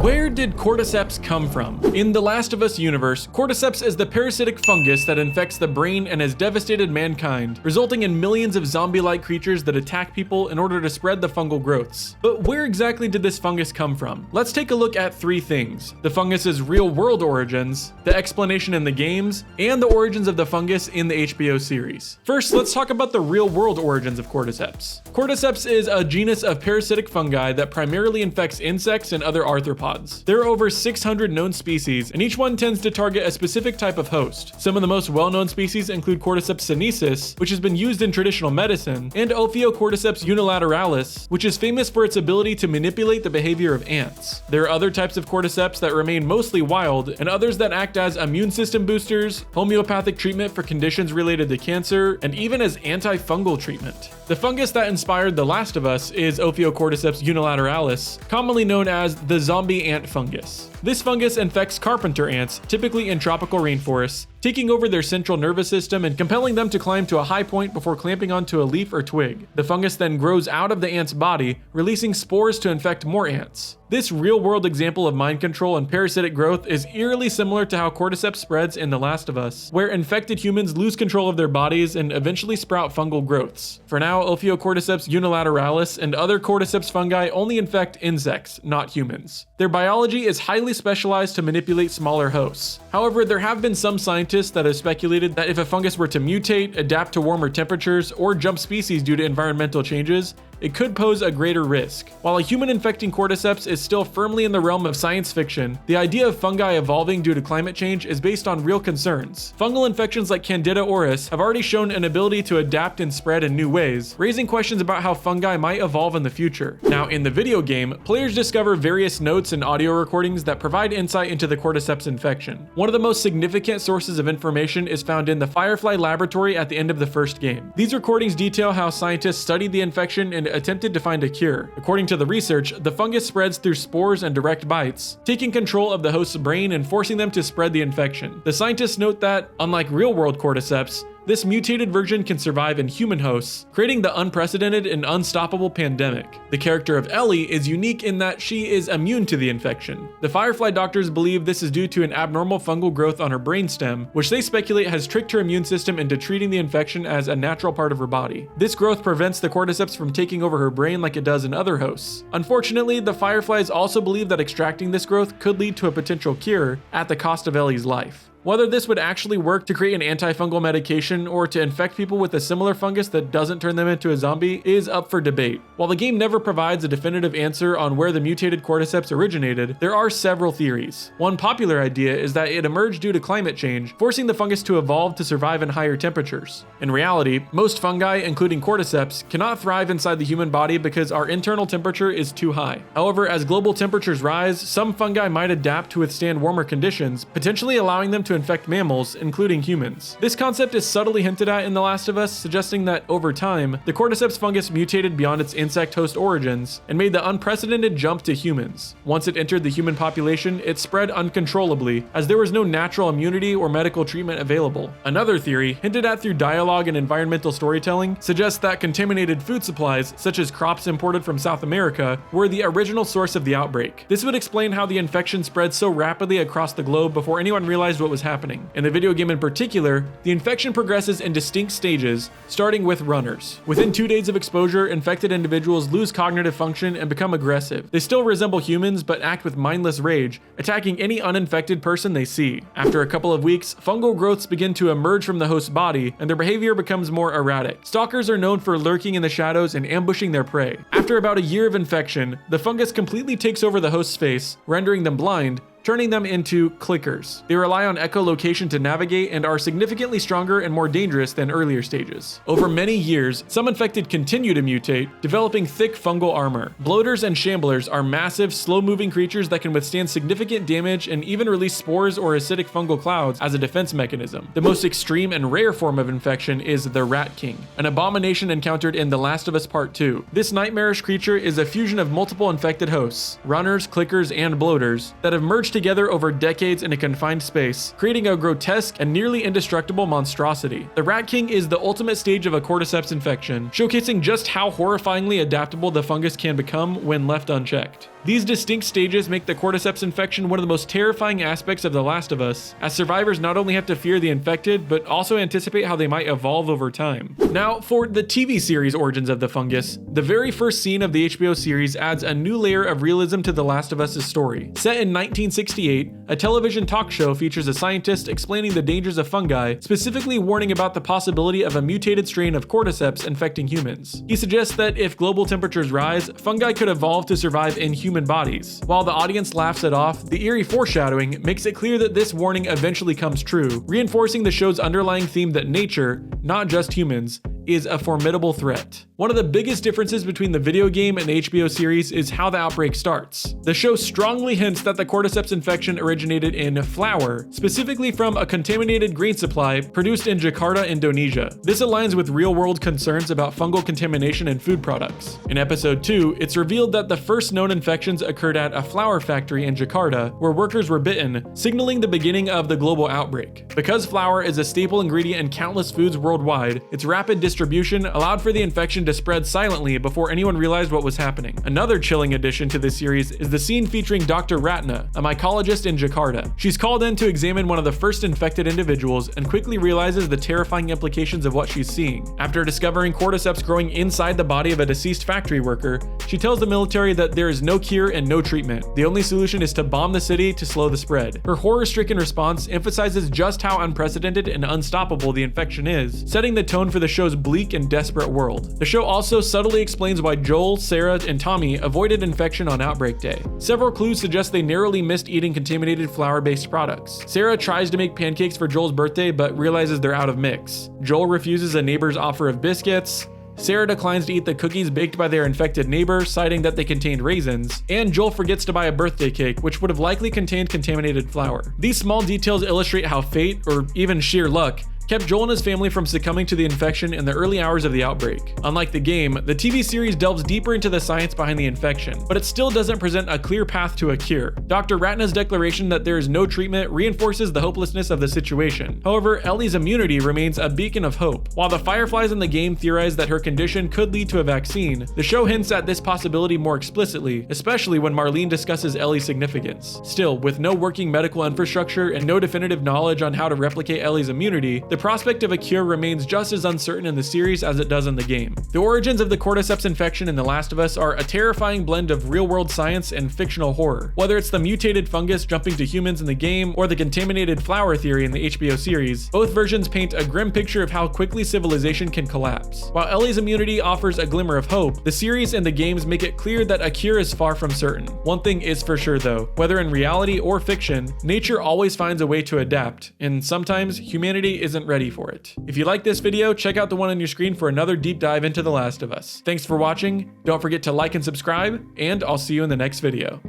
Where did Cordyceps come from? In the Last of Us universe, Cordyceps is the parasitic fungus that infects the brain and has devastated mankind, resulting in millions of zombie-like creatures that attack people in order to spread the fungal growths. But where exactly did this fungus come from? Let's take a look at three things: the fungus's real-world origins, the explanation in the games, and the origins of the fungus in the HBO series. First, let's talk about the real-world origins of Cordyceps. Cordyceps is a genus of parasitic fungi that primarily infects insects and other arthropods. There are over 600 known species, and each one tends to target a specific type of host. Some of the most well-known species include Cordyceps sinensis, which has been used in traditional medicine, and Cordyceps unilateralis, which is famous for its ability to manipulate the behavior of ants. There are other types of Cordyceps that remain mostly wild, and others that act as immune system boosters, homeopathic treatment for conditions related to cancer, and even as antifungal treatment. The fungus that inspired The Last of Us is Cordyceps unilateralis, commonly known as the zombie ant fungus. This fungus infects carpenter ants, typically in tropical rainforests, taking over their central nervous system and compelling them to climb to a high point before clamping onto a leaf or twig. The fungus then grows out of the ant's body, releasing spores to infect more ants. This real-world example of mind control and parasitic growth is eerily similar to how Cordyceps spreads in The Last of Us, where infected humans lose control of their bodies and eventually sprout fungal growths. For now, Cordyceps unilateralis and other Cordyceps fungi only infect insects, not humans. Their biology is highly specialized to manipulate smaller hosts. However, there have been some scientists that have speculated that if a fungus were to mutate, adapt to warmer temperatures, or jump species due to environmental changes, it could pose a greater risk. While a human infecting Cordyceps is still firmly in the realm of science fiction, the idea of fungi evolving due to climate change is based on real concerns. Fungal infections like Candida auris have already shown an ability to adapt and spread in new ways, raising questions about how fungi might evolve in the future. Now, in the video game, players discover various notes and audio recordings that provide insight into the Cordyceps infection. One of the most significant sources of information is found in the Firefly laboratory at the end of the first game. These recordings detail how scientists studied the infection and attempted to find a cure. According to the research, the fungus spreads through spores and direct bites, taking control of the host's brain and forcing them to spread the infection. The scientists note that, unlike real-world Cordyceps, this mutated version can survive in human hosts, creating the unprecedented and unstoppable pandemic. The character of Ellie is unique in that she is immune to the infection. The Firefly doctors believe this is due to an abnormal fungal growth on her brainstem, which they speculate has tricked her immune system into treating the infection as a natural part of her body. This growth prevents the Cordyceps from taking over her brain like it does in other hosts. Unfortunately, the Fireflies also believe that extracting this growth could lead to a potential cure at the cost of Ellie's life. Whether this would actually work to create an antifungal medication or to infect people with a similar fungus that doesn't turn them into a zombie is up for debate. While the game never provides a definitive answer on where the mutated Cordyceps originated, there are several theories. One popular idea is that it emerged due to climate change, forcing the fungus to evolve to survive in higher temperatures. In reality, most fungi, including Cordyceps, cannot thrive inside the human body because our internal temperature is too high. However, as global temperatures rise, some fungi might adapt to withstand warmer conditions, potentially allowing them to infect mammals, including humans. This concept is subtly hinted at in The Last of Us, suggesting that over time, the Cordyceps fungus mutated beyond its insect host origins and made the unprecedented jump to humans. Once it entered the human population, it spread uncontrollably, as there was no natural immunity or medical treatment available. Another theory, hinted at through dialogue and environmental storytelling, suggests that contaminated food supplies, such as crops imported from South America, were the original source of the outbreak. This would explain how the infection spread so rapidly across the globe before anyone realized what was happening. In the video game in particular, the infection progresses in distinct stages, starting with runners. Within 2 days of exposure, infected individuals lose cognitive function and become aggressive. They still resemble humans, but act with mindless rage, attacking any uninfected person they see. After a couple of weeks, fungal growths begin to emerge from the host's body, and their behavior becomes more erratic. Stalkers are known for lurking in the shadows and ambushing their prey. After about a year of infection, the fungus completely takes over the host's face, rendering them blind, turning them into clickers. They rely on echolocation to navigate and are significantly stronger and more dangerous than earlier stages. Over many years, some infected continue to mutate, developing thick fungal armor. Bloaters and shamblers are massive, slow-moving creatures that can withstand significant damage and even release spores or acidic fungal clouds as a defense mechanism. The most extreme and rare form of infection is the Rat King, an abomination encountered in The Last of Us Part 2. This nightmarish creature is a fusion of multiple infected hosts, runners, clickers, and bloaters, that have merged together over decades in a confined space, creating a grotesque and nearly indestructible monstrosity. The Rat King is the ultimate stage of a Cordyceps infection, showcasing just how horrifyingly adaptable the fungus can become when left unchecked. These distinct stages make the Cordyceps infection one of the most terrifying aspects of The Last of Us, as survivors not only have to fear the infected, but also anticipate how they might evolve over time. Now, for the TV series Origins of the Fungus, the very first scene of the HBO series adds a new layer of realism to The Last of Us' story. Set in 1968, a television talk show features a scientist explaining the dangers of fungi, specifically warning about the possibility of a mutated strain of Cordyceps infecting humans. He suggests that if global temperatures rise, fungi could evolve to survive in human bodies. While the audience laughs it off, the eerie foreshadowing makes it clear that this warning eventually comes true, reinforcing the show's underlying theme that nature, not just humans, is a formidable threat. One of the biggest differences between the video game and the HBO series is how the outbreak starts. The show strongly hints that the Cordyceps infection originated in flour, specifically from a contaminated grain supply produced in Jakarta, Indonesia. This aligns with real-world concerns about fungal contamination in food products. In episode 2, it's revealed that the first known infections occurred at a flour factory in Jakarta, where workers were bitten, signaling the beginning of the global outbreak. Because flour is a staple ingredient in countless foods worldwide, its rapid distribution allowed for the infection to spread silently before anyone realized what was happening. Another chilling addition to this series is the scene featuring Dr. Ratna, a mycologist in Jakarta. She's called in to examine one of the first infected individuals and quickly realizes the terrifying implications of what she's seeing. After discovering Cordyceps growing inside the body of a deceased factory worker, she tells the military that there is no cure and no treatment. The only solution is to bomb the city to slow the spread. Her horror-stricken response emphasizes just how unprecedented and unstoppable the infection is, setting the tone for the show's bleak and desperate world. The show also subtly explains why Joel, Sarah, and Tommy avoided infection on Outbreak Day. Several clues suggest they narrowly missed eating contaminated flour-based products. Sarah tries to make pancakes for Joel's birthday but realizes they're out of mix. Joel refuses a neighbor's offer of biscuits. Sarah declines to eat the cookies baked by their infected neighbor, citing that they contained raisins, and Joel forgets to buy a birthday cake, which would have likely contained contaminated flour. These small details illustrate how fate, or even sheer luck, kept Joel and his family from succumbing to the infection in the early hours of the outbreak. Unlike the game, the TV series delves deeper into the science behind the infection, but it still doesn't present a clear path to a cure. Dr. Ratna's declaration that there is no treatment reinforces the hopelessness of the situation. However, Ellie's immunity remains a beacon of hope. While the Fireflies in the game theorize that her condition could lead to a vaccine, the show hints at this possibility more explicitly, especially when Marlene discusses Ellie's significance. Still, with no working medical infrastructure and no definitive knowledge on how to replicate Ellie's immunity, the prospect of a cure remains just as uncertain in the series as it does in the game. The origins of the Cordyceps infection in The Last of Us are a terrifying blend of real-world science and fictional horror. Whether it's the mutated fungus jumping to humans in the game or the contaminated flour theory in the HBO series, both versions paint a grim picture of how quickly civilization can collapse. While Ellie's immunity offers a glimmer of hope, the series and the games make it clear that a cure is far from certain. One thing is for sure though, whether in reality or fiction, nature always finds a way to adapt, and sometimes humanity isn't ready for it. If you like this video, check out the one on your screen for another deep dive into The Last of Us. Thanks for watching, don't forget to like and subscribe, and I'll see you in the next video.